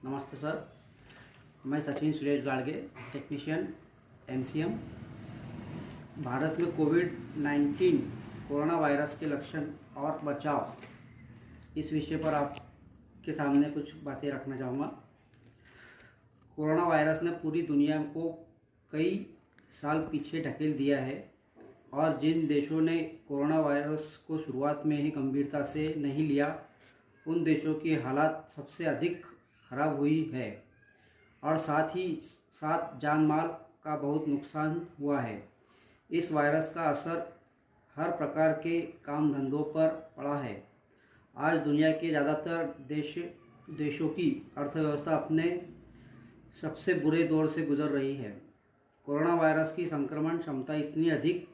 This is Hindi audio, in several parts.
नमस्ते सर, मैं सचिन सुरेश गाड़गे, टेक्नीशियन एमसीएम। भारत में कोविड-19 कोरोना वायरस के लक्षण और बचाव इस विषय पर आपके सामने कुछ बातें रखना चाहूँगा। कोरोना वायरस ने पूरी दुनिया को कई साल पीछे ढकेल दिया है और जिन देशों ने कोरोना वायरस को शुरुआत में ही गंभीरता से नहीं लिया, उन देशों की हालत सबसे अधिक खराब हुई है और साथ ही साथ जान माल का बहुत नुकसान हुआ है। इस वायरस का असर हर प्रकार के काम धंधों पर पड़ा है। आज दुनिया के ज़्यादातर देशों की अर्थव्यवस्था अपने सबसे बुरे दौर से गुजर रही है। कोरोना वायरस की संक्रमण क्षमता इतनी अधिक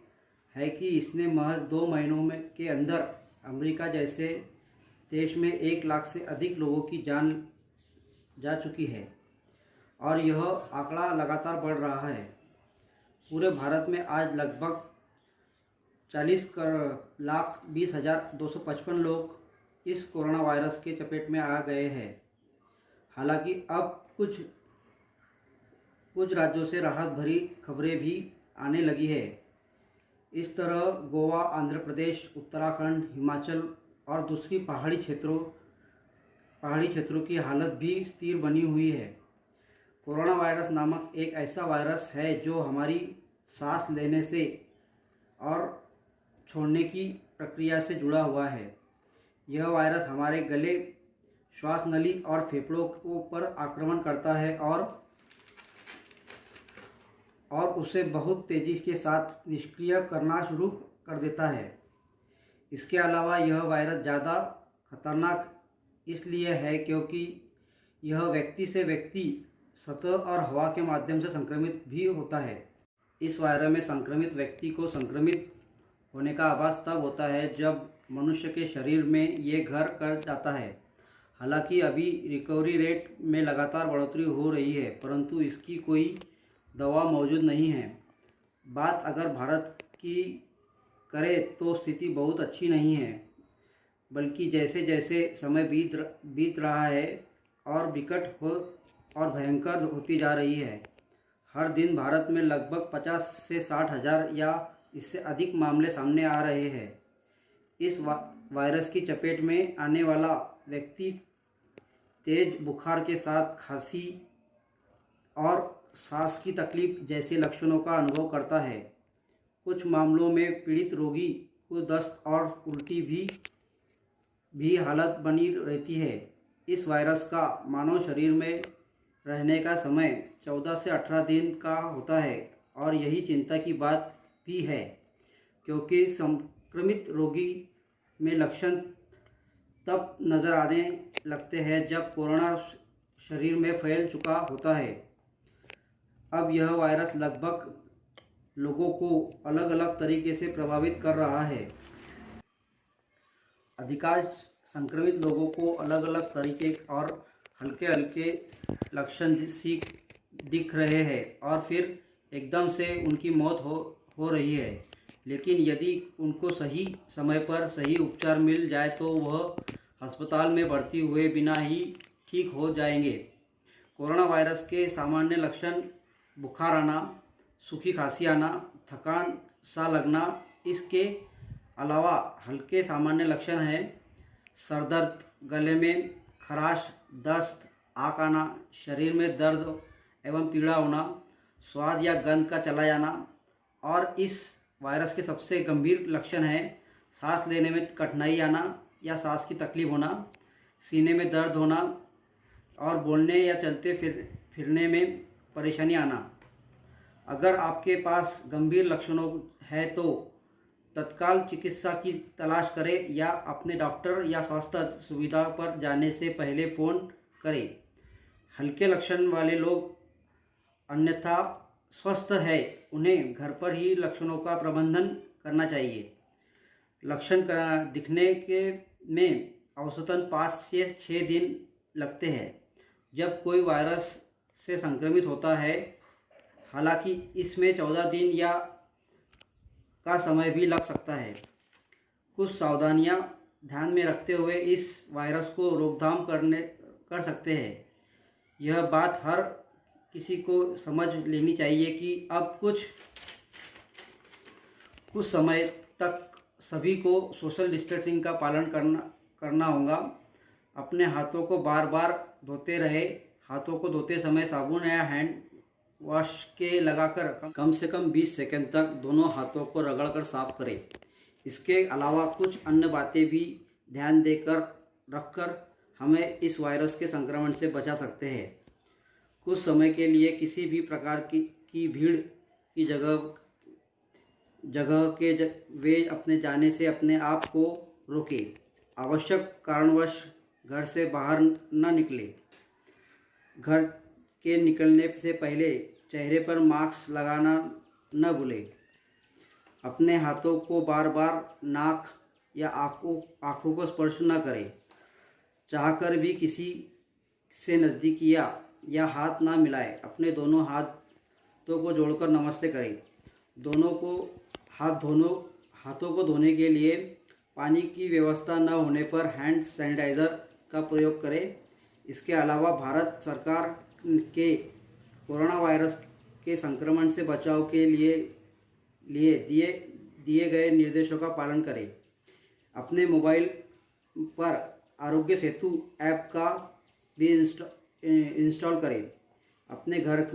है कि इसने महज 2 महीनों में के अंदर अमेरिका जैसे देश में 1 लाख से अधिक लोगों की जान जा चुकी है और यह आंकड़ा लगातार बढ़ रहा है। पूरे भारत में आज लगभग 40,20,255 लोग इस कोरोना वायरस के चपेट में आ गए हैं। हालांकि अब कुछ राज्यों से राहत भरी खबरें भी आने लगी है। इस तरह गोवा, आंध्र प्रदेश, उत्तराखंड, हिमाचल और दूसरी पहाड़ी क्षेत्रों की हालत भी स्थिर बनी हुई है। कोरोना वायरस नामक एक ऐसा वायरस है जो हमारी सांस लेने से और छोड़ने की प्रक्रिया से जुड़ा हुआ है। यह वायरस हमारे गले, श्वास नली और फेफड़ों पर आक्रमण करता है और उसे बहुत तेज़ी के साथ निष्क्रिय करना शुरू कर देता है। इसके अलावा यह वायरस ज़्यादा खतरनाक इसलिए है क्योंकि यह व्यक्ति से व्यक्ति, सतह और हवा के माध्यम से संक्रमित भी होता है। इस वायरस में संक्रमित व्यक्ति को संक्रमित होने का आभास तब होता है जब मनुष्य के शरीर में ये घर कर जाता है। हालांकि अभी रिकवरी रेट में लगातार बढ़ोतरी हो रही है, परंतु इसकी कोई दवा मौजूद नहीं है। बात अगर भारत की करें तो स्थिति बहुत अच्छी नहीं है, बल्कि जैसे जैसे समय बीत रहा है और विकट और भयंकर होती जा रही है। हर दिन भारत में लगभग 50 से 60 हज़ार या इससे अधिक मामले सामने आ रहे हैं। इस वायरस की चपेट में आने वाला व्यक्ति तेज बुखार के साथ खांसी और सांस की तकलीफ जैसे लक्षणों का अनुभव करता है। कुछ मामलों में पीड़ित रोगी को दस्त और उल्टी भी हालत बनी रहती है। इस वायरस का मानव शरीर में रहने का समय 14 से 18 दिन का होता है और यही चिंता की बात भी है, क्योंकि संक्रमित रोगी में लक्षण तब नज़र आने लगते हैं जब कोरोना शरीर में फैल चुका होता है। अब यह वायरस लगभग लोगों को अलग अलग तरीके से प्रभावित कर रहा है। अधिकांश संक्रमित लोगों को अलग अलग तरीके और हल्के हल्के लक्षण दिख रहे हैं और फिर एकदम से उनकी मौत हो रही है। लेकिन यदि उनको सही समय पर सही उपचार मिल जाए तो वह अस्पताल में भर्ती हुए बिना ही ठीक हो जाएंगे। कोरोना वायरस के सामान्य लक्षण बुखार आना, सूखी खांसी आना, थकान सा लगना। इसके अलावा हल्के सामान्य लक्षण हैं सर दर्द, गले में खराश, दस्त, आँख आना, शरीर में दर्द एवं पीड़ा होना, स्वाद या गंध का चला जाना। और इस वायरस के सबसे गंभीर लक्षण हैं सांस लेने में कठिनाई आना या सांस की तकलीफ होना, सीने में दर्द होना और बोलने या चलते फिरने में परेशानी आना। अगर आपके पास गंभीर लक्षणों है तो तत्काल चिकित्सा की तलाश करें या अपने डॉक्टर या स्वास्थ्य सुविधा पर जाने से पहले फ़ोन करें। हल्के लक्षण वाले लोग अन्यथा स्वस्थ है, उन्हें घर पर ही लक्षणों का प्रबंधन करना चाहिए। लक्षण दिखने में औसतन 5 से 6 दिन लगते हैं जब कोई वायरस से संक्रमित होता है। हालांकि इसमें 14 दिन या का समय भी लग सकता है। कुछ सावधानियां ध्यान में रखते हुए इस वायरस को रोकथाम कर सकते हैं। यह बात हर किसी को समझ लेनी चाहिए कि अब कुछ समय तक सभी को सोशल डिस्टेंसिंग का पालन करना होगा। अपने हाथों को बार बार धोते रहे। हाथों को धोते समय साबुन या हैंड वॉश के लगाकर कम से कम 20 सेकंड तक दोनों हाथों को रगड़कर साफ करें। इसके अलावा कुछ अन्य बातें भी ध्यान देकर रखकर हमें इस वायरस के संक्रमण से बचा सकते हैं। कुछ समय के लिए किसी भी प्रकार की भीड़ की जगह के वे अपने जाने से अपने आप को रोकें। आवश्यक कारणवश घर से बाहर न निकलें। घर के निकलने से पहले चेहरे पर मास्क लगाना न भूलें। अपने हाथों को बार बार नाक या आँखों को स्पर्श न करें। चाहकर भी किसी से नज़दीक या हाथ ना मिलाएं। अपने दोनों हाथों को जोड़कर नमस्ते करें। हाथों को धोने के लिए पानी की व्यवस्था न होने पर हैंड सैनिटाइज़र का प्रयोग करें। इसके अलावा भारत सरकार के कोरोना वायरस के संक्रमण से बचाव के लिए दिए गए निर्देशों का पालन करें। अपने मोबाइल पर आरोग्य सेतु ऐप का भी इंस्टॉल करें। अपने घर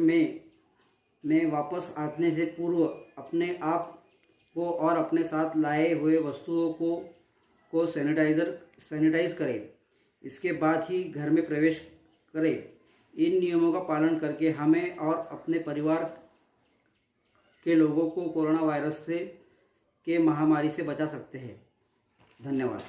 में वापस आने से पूर्व अपने आप को और अपने साथ लाए हुए वस्तुओं को सैनिटाइज करें। इसके बाद ही घर में प्रवेश करें। इन नियमों का पालन करके हमें और अपने परिवार के लोगों को कोरोना वायरस के महामारी से बचा सकते हैं। धन्यवाद।